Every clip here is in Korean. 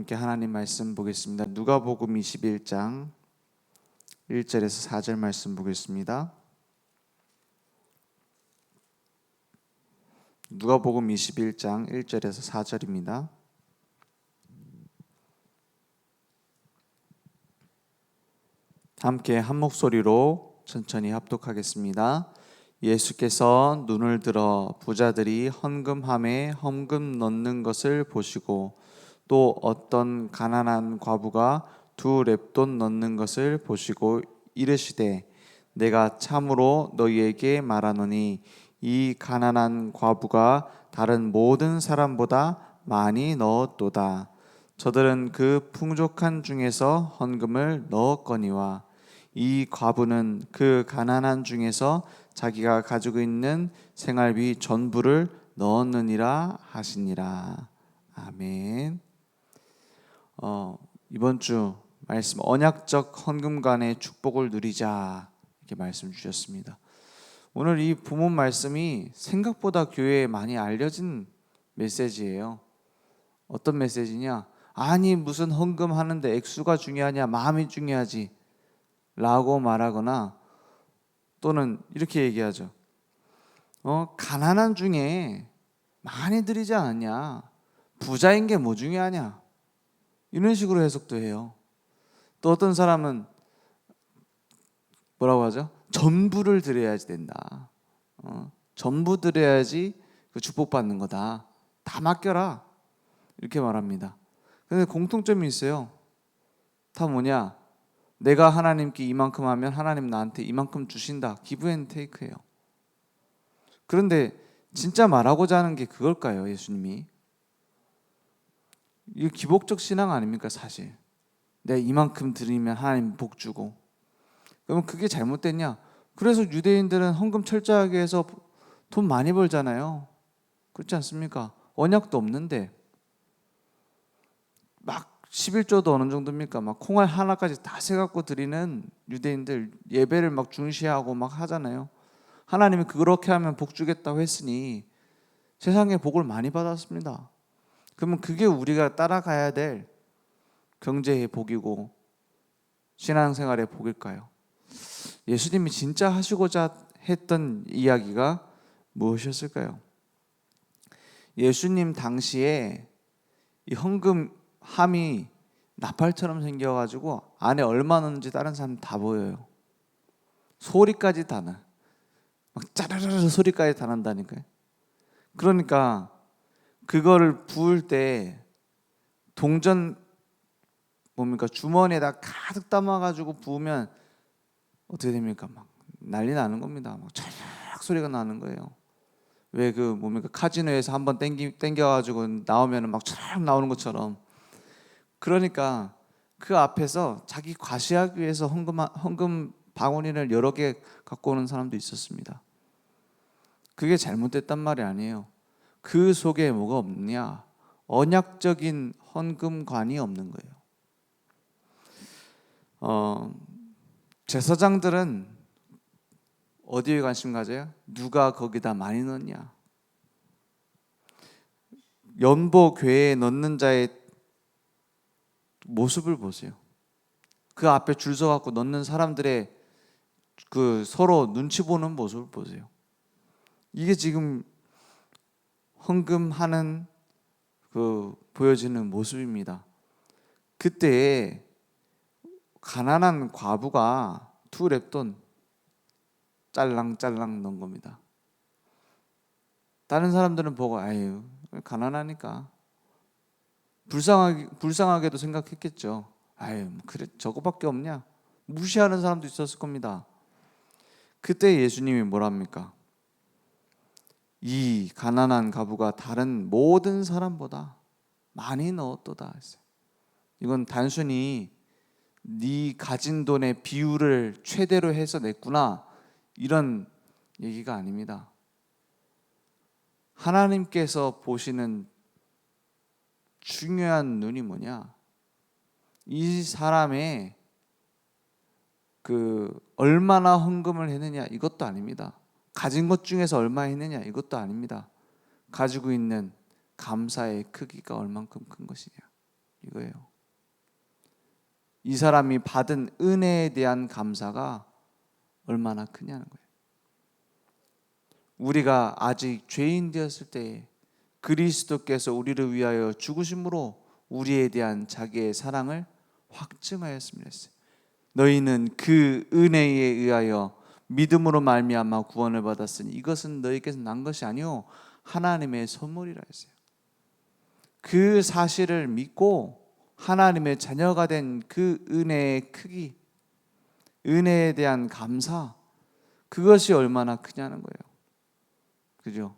함께 하나님 말씀 보겠습니다. 누가복음 21장 1절에서 4절 말씀 보겠습니다. 누가복음 21장 1절에서 4절입니다. 함께 한 목소리로 천천히 합독하겠습니다. 예수께서 눈을 들어 부자들이 헌금함에 헌금 넣는 것을 보시고 또 어떤 가난한 과부가 2렙돈 넣는 것을 보시고 이르시되 내가 참으로 너희에게 말하노니 이 가난한 과부가 다른 모든 사람보다 많이 넣었도다. 저들은 그 풍족한 중에서 헌금을 넣었거니와 이 과부는 그 가난한 중에서 자기가 가지고 있는 생활비 전부를 넣었느니라 하시니라. 아멘. 이번 주 말씀 언약적 헌금관의 축복을 누리자 이렇게 말씀 주셨습니다. 오늘 이 본문 말씀이 생각보다 교회에 많이 알려진 메시지예요. 어떤 메시지냐? 아니 무슨 헌금하는데 액수가 중요하냐, 마음이 중요하지 라고 말하거나 또는 이렇게 얘기하죠. 가난한 중에 많이 드리지 않았냐, 부자인 게 뭐 중요하냐, 이런 식으로 해석도 해요. 또 어떤 사람은 뭐라고 하죠? 전부를 드려야지 된다. 전부 드려야지 그 축복받는 거다. 다 맡겨라. 이렇게 말합니다. 근데 공통점이 있어요. 다 뭐냐? 내가 하나님께 이만큼 하면 하나님 나한테 이만큼 주신다. 기브 앤 테이크예요. 그런데 진짜 말하고자 하는 게 그걸까요? 예수님이? 이게 기복적 신앙 아닙니까 사실? 내가 이만큼 드리면 하나님 복 주고. 그러면 그게 잘못됐냐? 그래서 유대인들은 헌금 철저하게 해서 돈 많이 벌잖아요. 그렇지 않습니까? 언약도 없는데 막 11조도 어느 정도입니까? 막 콩알 하나까지 다 세갖고 드리는 유대인들, 예배를 막 중시하고 막 하잖아요. 하나님이 그렇게 하면 복 주겠다고 했으니 세상에 복을 많이 받았습니다. 그러면 그게 우리가 따라가야 될 경제의 복이고 신앙생활의 복일까요? 예수님이 진짜 하시고자 했던 이야기가 무엇이었을까요? 예수님 당시에 이 헌금함이 나팔처럼 생겨가지고 안에 얼마 넣는지 다른 사람 다 보여요. 소리까지 다 나. 막 짜르르르 소리까지 다 난다니까요. 그러니까 그거를 부을 때 동전 뭡니까? 주머니에다 가득 담아가지고 부으면 어떻게 됩니까? 막 난리 나는 겁니다. 막 촤락 소리가 나는 거예요. 왜 그 뭡니까? 카지노에서 한번 땡겨가지고 나오면은 막 촤락 나오는 것처럼. 그러니까 그 앞에서 자기 과시하기 위해서 헌금 바구니를 여러 개 갖고 오는 사람도 있었습니다. 그게 잘못됐단 말이 아니에요. 그 속에 뭐가 없느냐? 언약적인 헌금관이 없는 거예요. 제사장들은 어디에 관심 가져요? 누가 거기다 많이 넣냐? 연보 교회에 넣는 자의 모습을 보세요. 그 앞에 줄 서갖고 넣는 사람들의 그 서로 눈치 보는 모습을 보세요. 이게 지금 헌금하는 그 보여지는 모습입니다. 그때 가난한 과부가 2렙돈 짤랑짤랑 넣은 겁니다. 다른 사람들은 보고 아유 가난하니까 불쌍하게도 생각했겠죠. 아유 그래 저거밖에 없냐? 무시하는 사람도 있었을 겁니다. 그때 예수님이 뭐랍니까? 이 가난한 과부가 다른 모든 사람보다 많이 넣었도다 했어요. 이건 단순히 네 가진 돈의 비율을 최대로 해서 냈구나 이런 얘기가 아닙니다. 하나님께서 보시는 중요한 눈이 뭐냐? 이 사람의 그 얼마나 헌금을 했느냐 이것도 아닙니다. 가진 것 중에서 얼마 했느냐 이것도 아닙니다. 가지고 있는 감사의 크기가 얼만큼 큰 것이냐. 이거예요. 이 사람이 받은 은혜에 대한 감사가 얼마나 크냐는 거예요. 우리가 아직 죄인 되었을 때에 그리스도께서 우리를 위하여 죽으심으로 우리에 대한 자기의 사랑을 확증하였음이라 했어요. 너희는 그 은혜에 의하여 믿음으로 말미암아 구원을 받았으니 이것은 너희께서 난 것이 아니요 하나님의 선물이라 했어요. 그 사실을 믿고 하나님의 자녀가 된 그 은혜의 크기, 은혜에 대한 감사, 그것이 얼마나 크냐는 거예요. 그죠?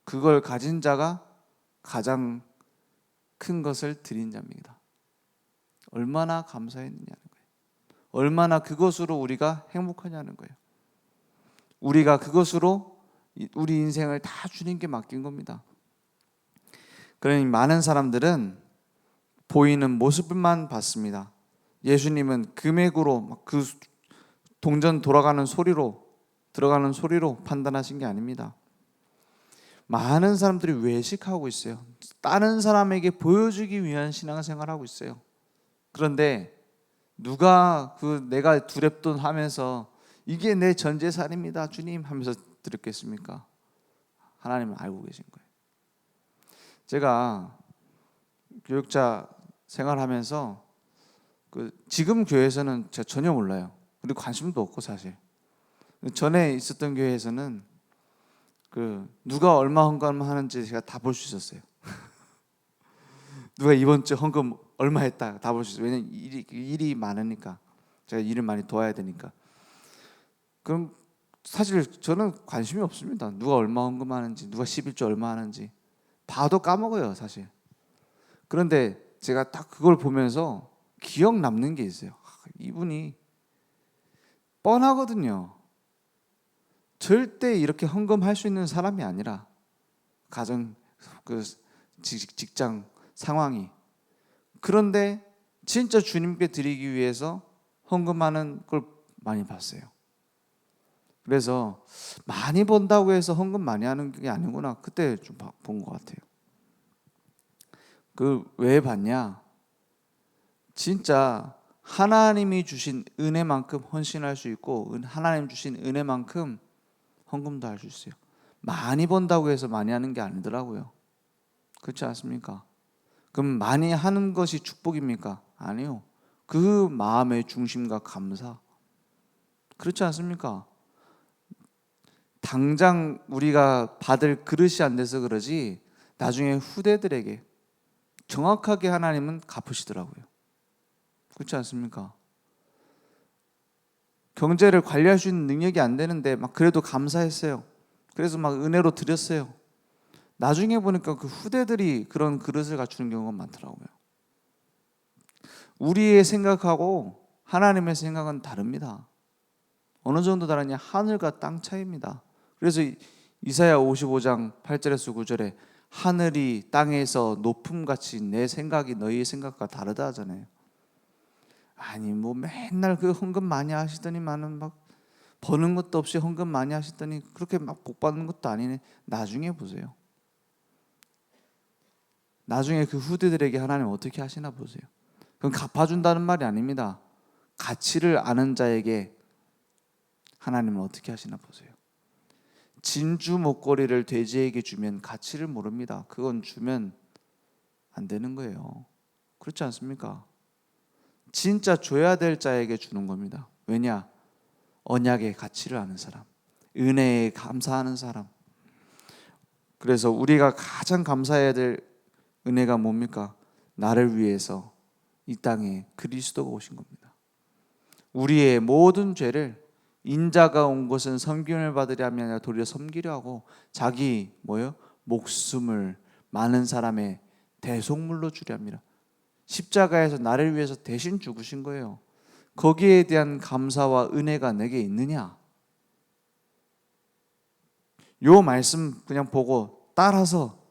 그걸 가진 자가 가장 큰 것을 드린 자입니다. 얼마나 감사했느냐는 거예요. 얼마나 그것으로 우리가 행복하냐는 거예요. 우리가 그것으로 우리 인생을 다 주님께 맡긴 겁니다. 그러니 많은 사람들은 보이는 모습만 봤습니다. 예수님은 금액으로 그 동전 돌아가는 소리로 들어가는 소리로 판단하신 게 아닙니다. 많은 사람들이 외식하고 있어요. 다른 사람에게 보여주기 위한 신앙생활을 하고 있어요. 그런데 누가 그 내가 두렵돈 하면서 이게 내 전 재산입니다 주님 하면서 드렸겠습니까? 하나님은 알고 계신 거예요. 제가 교육자 생활하면서 지금 교회에서는 제가 전혀 몰라요. 그리고 관심도 없고 사실. 전에 있었던 교회에서는 누가 얼마 헌금하는지 제가 다 볼 수 있었어요. 누가 이번 주 헌금 얼마 했다 다 볼 수 있어요. 왜냐면 일이 많으니까 제가 일을 많이 도와야 되니까. 그럼 사실 저는 관심이 없습니다. 누가 얼마 헌금하는지, 누가 11조 얼마 하는지 봐도 까먹어요 사실. 그런데 제가 딱 그걸 보면서 기억 남는 게 있어요. 이분이 뻔하거든요. 절대 이렇게 헌금할 수 있는 사람이 아니라 가정 직장 상황이. 그런데 진짜 주님께 드리기 위해서 헌금하는 걸 많이 봤어요. 그래서 많이 번다고 해서 헌금 많이 하는 게 아니구나 그때 좀 본 것 같아요. 왜 봤냐? 진짜 하나님이 주신 은혜만큼 헌신할 수 있고 하나님 주신 은혜만큼 헌금도 할 수 있어요. 많이 번다고 해서 많이 하는 게 아니더라고요. 그렇지 않습니까? 그럼 많이 하는 것이 축복입니까? 아니요. 그 마음의 중심과 감사. 그렇지 않습니까? 당장 우리가 받을 그릇이 안 돼서 그러지 나중에 후대들에게 정확하게 하나님은 갚으시더라고요. 그렇지 않습니까? 경제를 관리할 수 있는 능력이 안 되는데 막 그래도 감사했어요. 그래서 막 은혜로 드렸어요. 나중에 보니까 그 후대들이 그런 그릇을 갖추는 경우가 많더라고요. 우리의 생각하고 하나님의 생각은 다릅니다. 어느 정도 다르냐? 하늘과 땅 차이입니다. 그래서 이사야 55장 8절에서 9절에 하늘이 땅에서 높음같이 내 생각이 너희의 생각과 다르다 하잖아요. 아니 뭐 맨날 그 헌금 많이 하시더니만은 막 버는 것도 없이 헌금 많이 하시더니 그렇게 막 복 받는 것도 아니네. 나중에 보세요. 나중에 그 후대들에게 하나님 어떻게 하시나 보세요. 그건 갚아준다는 말이 아닙니다. 가치를 아는 자에게 하나님은 어떻게 하시나 보세요. 진주 목걸이를 돼지에게 주면 가치를 모릅니다. 그건 주면 안 되는 거예요. 그렇지 않습니까? 진짜 줘야 될 자에게 주는 겁니다. 왜냐? 언약의 가치를 아는 사람, 은혜에 감사하는 사람. 그래서 우리가 가장 감사해야 될 은혜가 뭡니까? 나를 위해서 이 땅에 그리스도가 오신 겁니다. 우리의 모든 죄를 인자가 온 것은 섬김을 받으려 함이 아니라 도리어 섬기려 하고 자기 목숨을 많은 사람의 대속물로 주려 합니다. 십자가에서 나를 위해서 대신 죽으신 거예요. 거기에 대한 감사와 은혜가 내게 있느냐? 요 말씀 그냥 보고 따라서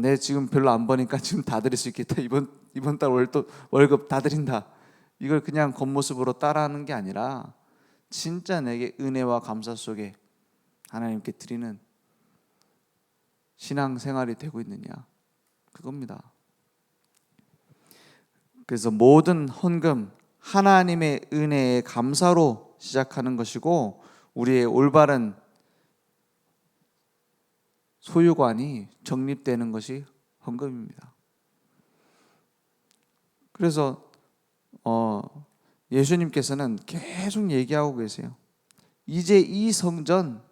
내 지금 별로 안 버니까 지금 다 드릴 수 있겠다. 이번 달 월급 다 드린다. 이걸 그냥 겉모습으로 따라하는 게 아니라 진짜 내게 은혜와 감사 속에 하나님께 드리는 신앙생활이 되고 있느냐, 그겁니다. 그래서 모든 헌금 하나님의 은혜에 감사로 시작하는 것이고 우리의 올바른 소유관이 정립되는 것이 헌금입니다. 그래서 예수님께서는 계속 얘기하고 계세요. 이제 이 성전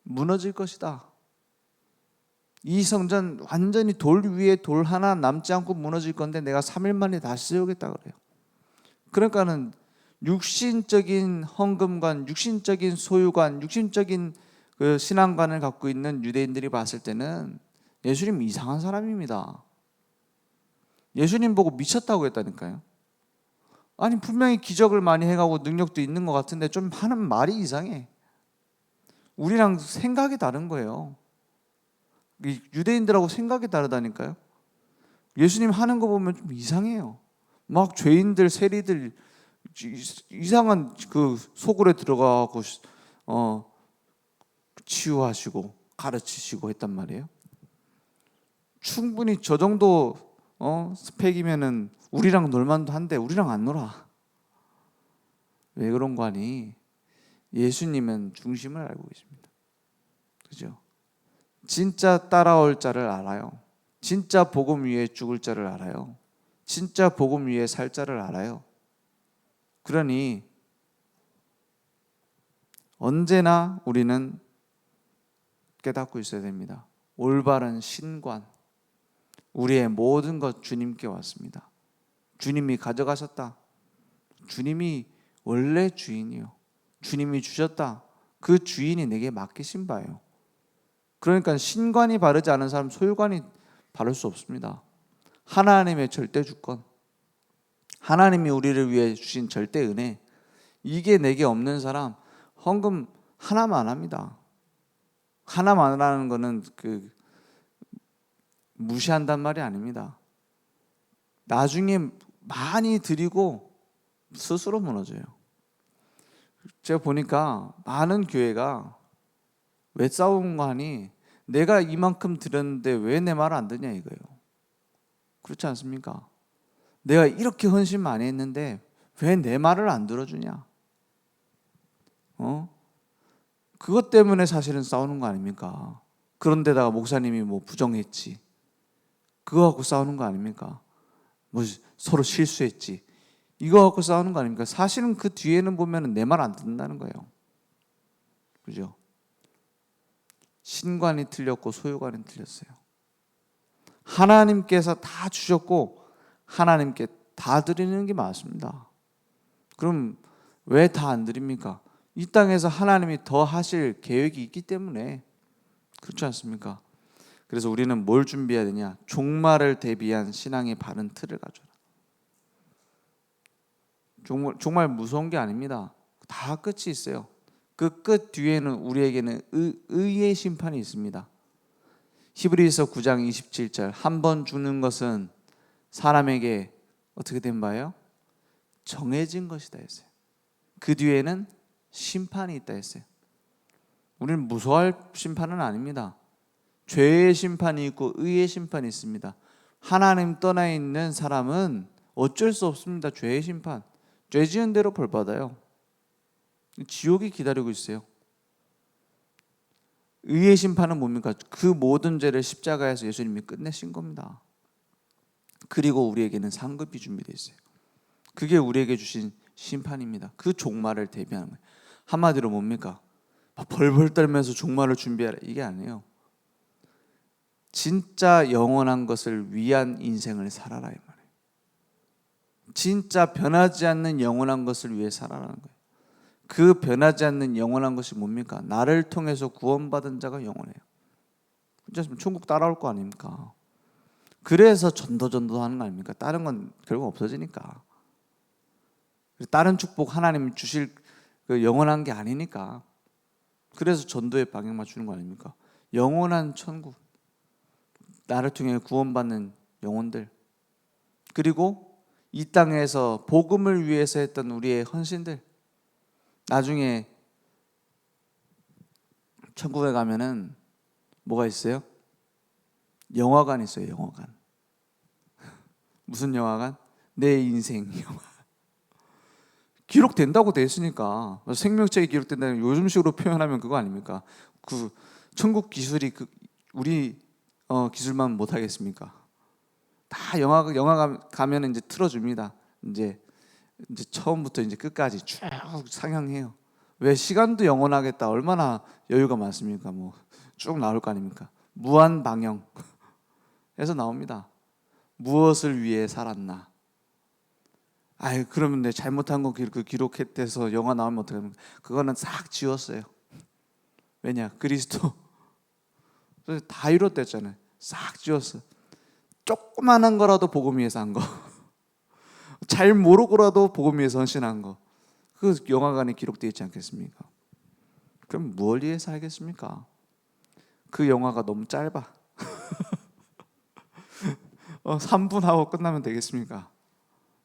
무너질 것이다. 이 성전 완전히 돌 위에 돌 하나 남지 않고 무너질 건데 내가 3일 만에 다시 세우겠다 그래요. 그러니까는 육신적인 헌금관, 육신적인 소유관, 육신적인 그 신앙관을 갖고 있는 유대인들이 봤을 때는 예수님 이상한 사람입니다. 예수님 보고 미쳤다고 했다니까요. 아니 분명히 기적을 많이 해가고 능력도 있는 것 같은데 좀 하는 말이 이상해. 우리랑 생각이 다른 거예요. 유대인들하고 생각이 다르다니까요. 예수님 하는 거 보면 좀 이상해요. 막 죄인들, 세리들 이상한 그 속으로 들어가고 치유하시고 가르치시고 했단 말이에요. 충분히 저 정도 스펙이면은 우리랑 놀만도 한데 우리랑 안 놀아. 왜 그런 거 아니? 예수님은 중심을 알고 계십니다. 그죠? 진짜 따라올 자를 알아요. 진짜 복음 위에 죽을 자를 알아요. 진짜 복음 위에 살 자를 알아요. 그러니 언제나 우리는 깨닫고 있어야 됩니다. 올바른 신관, 우리의 모든 것 주님께 왔습니다. 주님이 가져가셨다. 주님이 원래 주인이요. 주님이 주셨다. 그 주인이 내게 맡기신 바예요. 그러니까 신관이 바르지 않은 사람 소유관이 바를 수 없습니다. 하나님의 절대 주권, 하나님이 우리를 위해 주신 절대 은혜, 이게 내게 없는 사람 헌금 하나만 합니다. 하나만 하는 거는 무시한단 말이 아닙니다. 나중에 많이 드리고 스스로 무너져요. 제가 보니까 많은 교회가 왜 싸우는 거 하니 내가 이만큼 드렸는데 왜 내 말 안 듣냐 이거예요. 그렇지 않습니까? 내가 이렇게 헌신 많이 했는데 왜 내 말을 안 들어주냐? 그것 때문에 사실은 싸우는 거 아닙니까? 그런데다가 목사님이 뭐 부정했지, 그거 갖고 싸우는 거 아닙니까? 뭐 서로 실수했지, 이거 갖고 싸우는 거 아닙니까? 사실은 그 뒤에는 보면 내 말 안 듣는다는 거예요. 그죠? 신관이 틀렸고 소유관이 틀렸어요. 하나님께서 다 주셨고 하나님께 다 드리는 게 맞습니다. 그럼 왜 다 안 드립니까? 이 땅에서 하나님이 더 하실 계획이 있기 때문에. 그렇지 않습니까? 그래서 우리는 뭘 준비해야 되냐? 종말을 대비한 신앙의 바른 틀을 가져라. 정말 무서운 게 아닙니다. 다 끝이 있어요. 그 끝 뒤에는 우리에게는 의의 심판이 있습니다. 히브리서 9장 27절, 한 번 죽는 것은 사람에게 어떻게 된 바예요? 정해진 것이다 했어요. 그 뒤에는 심판이 있다 했어요. 우리는 무서워할 심판은 아닙니다. 죄의 심판이 있고 의의 심판이 있습니다. 하나님 떠나 있는 사람은 어쩔 수 없습니다. 죄의 심판, 죄 지은 대로 벌 받아요. 지옥이 기다리고 있어요. 의의 심판은 뭡니까? 그 모든 죄를 십자가에서 예수님이 끝내신 겁니다. 그리고 우리에게는 상급이 준비되어 있어요. 그게 우리에게 주신 심판입니다. 그 종말을 대비하는 거예요. 한마디로 뭡니까? 벌벌 떨면서 종말을 준비하라, 이게 아니에요. 진짜 영원한 것을 위한 인생을 살아라 이 말이에요. 진짜 변하지 않는 영원한 것을 위해 살아라는 거예요. 그 변하지 않는 영원한 것이 뭡니까? 나를 통해서 구원받은 자가 영원해요. 그렇지 않습니까? 천국 따라올 거 아닙니까? 그래서 전도 하는 거 아닙니까? 다른 건 결국 없어지니까. 다른 축복 하나님 주실 그 영원한 게 아니니까. 그래서 전도의 방향 맞추는 거 아닙니까? 영원한 천국, 나를 통해 구원받는 영혼들, 그리고 이 땅에서 복음을 위해서 했던 우리의 헌신들, 나중에 천국에 가면은 뭐가 있어요? 영화관 있어요. 영화관. 무슨 영화관? 내 인생 영화. 기록된다고 돼 있으니까 생명책에 기록된다는 요즘식으로 표현하면 그거 아닙니까? 그 천국 기술이 우리 기술만 못 하겠습니까? 다 영화 가면 이제 틀어줍니다. 이제 처음부터 이제 끝까지 쭉 상영해요. 왜? 시간도 영원하겠다. 얼마나 여유가 많습니까? 뭐 쭉 나올 거 아닙니까? 무한 방영 해서 나옵니다. 무엇을 위해 살았나? 아유, 그러면 내 잘못한 거 기록해서 영화 나오면 어떡합니까? 그거는 싹 지웠어요. 왜냐? 그리스도 다 이뤘댔잖아요. 싹 지웠어. 조그만한 거라도 복음 위해서 한 거. 잘 모르고라도 복음 위해서 헌신한 거. 그 영화관에 기록되어 있지 않겠습니까? 그럼 뭘 위해서 살겠습니까? 그 영화가 너무 짧아. 3분 하고 끝나면 되겠습니까?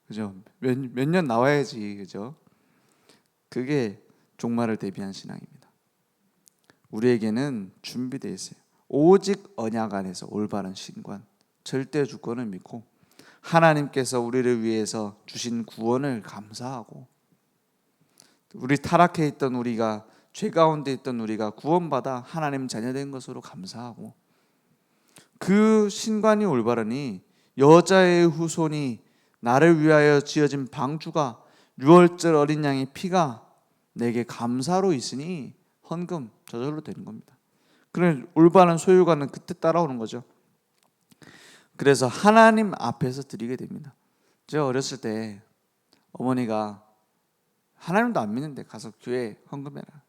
그죠? 몇 년 나와야지, 그죠? 그게 종말을 대비한 신앙입니다. 우리에게는 준비되어 있어요. 오직 언약 안에서 올바른 신관, 절대 주권을 믿고 하나님께서 우리를 위해서 주신 구원을 감사하고, 우리 타락해 있던 우리가, 죄 가운데 있던 우리가 구원받아 하나님 자녀된 것으로 감사하고, 그 신관이 올바르니 여자의 후손이 나를 위하여 지어진 방주가 유월절 어린 양의 피가 내게 감사로 있으니 헌금 저절로 되는 겁니다. 그런 올바른 소유관은 그때 따라오는 거죠. 그래서 하나님 앞에서 드리게 됩니다. 제가 어렸을 때 어머니가 하나님도 안 믿는데 가서 교회 헌금해라.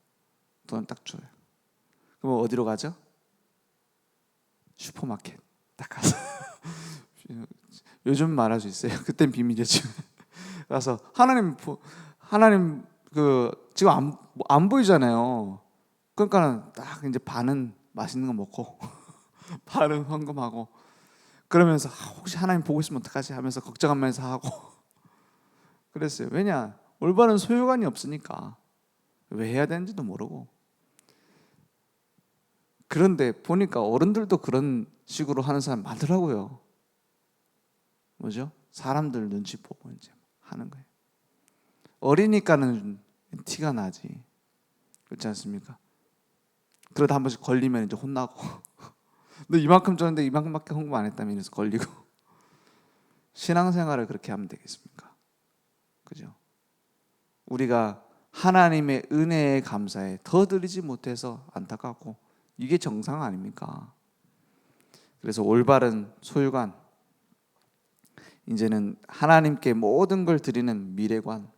돈 딱 줘요. 그럼 어디로 가죠? 슈퍼마켓 딱 가서 요즘 말할 수 있어요. 그땐 비밀이었죠. 가서 하나님 그 지금 안 보이잖아요. 그러니까는 딱 이제 반은 맛있는 거 먹고 반은 헌금하고, 그러면서 혹시 하나님 보고 있으면 어떡하지 하면서 걱정하면서 하고 그랬어요. 왜냐? 올바른 소유관이 없으니까 왜 해야 되는지도 모르고. 그런데 보니까 어른들도 그런 식으로 하는 사람 많더라고요. 뭐죠? 사람들 눈치 보고 이제 하는 거예요. 어리니까는 티가 나지. 그렇지 않습니까? 그러다 한 번씩 걸리면 이제 혼나고 너 이만큼 줬는데 이만큼밖에 헌금 안 했다며 이래서 걸리고. 신앙생활을 그렇게 하면 되겠습니까? 그죠? 우리가 하나님의 은혜에 감사해 더 드리지 못해서 안타깝고, 이게 정상 아닙니까? 그래서 올바른 소유관, 이제는 하나님께 모든 걸 드리는 미래관,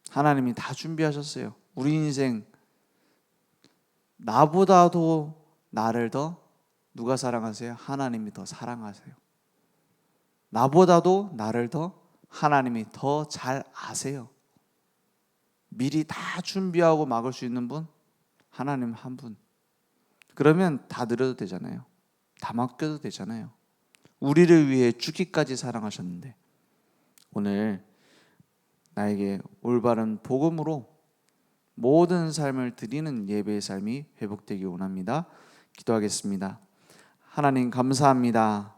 하나님이 다 준비하셨어요. 우리 인생 나보다도 나를 더 누가 사랑하세요? 하나님이 더 사랑하세요. 나보다도 나를 더 하나님이 더 잘 아세요. 미리 다 준비하고 막을 수 있는 분 하나님 한 분. 그러면 다 드려도 되잖아요. 다 맡겨도 되잖아요. 우리를 위해 죽기까지 사랑하셨는데, 오늘 나에게 올바른 복음으로 모든 삶을 드리는 예배의 삶이 회복되기 원합니다. 기도하겠습니다. 하나님 감사합니다.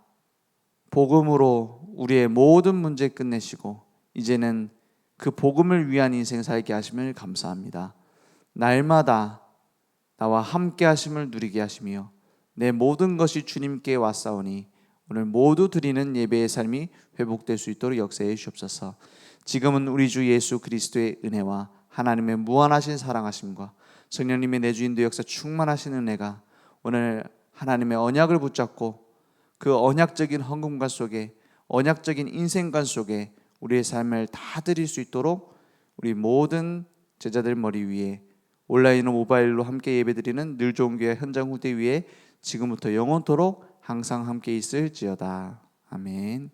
복음으로 우리의 모든 문제 끝내시고 이제는 그 복음을 위한 인생 살게 하심을 감사합니다. 날마다 나와 함께 하심을 누리게 하시며 내 모든 것이 주님께 왔사오니 오늘 모두 드리는 예배의 삶이 회복될 수 있도록 역사해 주옵소서. 지금은 우리 주 예수 그리스도의 은혜와 하나님의 무한하신 사랑하심과 성령님의 내주인도 역사 충만하신 은혜가 오늘 하나님의 언약을 붙잡고 그 언약적인 헌금관 속에, 언약적인 인생관 속에 우리의 삶을 다 드릴 수 있도록 우리 모든 제자들 머리 위에, 온라인으로 모바일로 함께 예배드리는 늘 좋은 교회 현장 후대 위에 지금부터 영원토록 항상 함께 있을지어다. 아멘.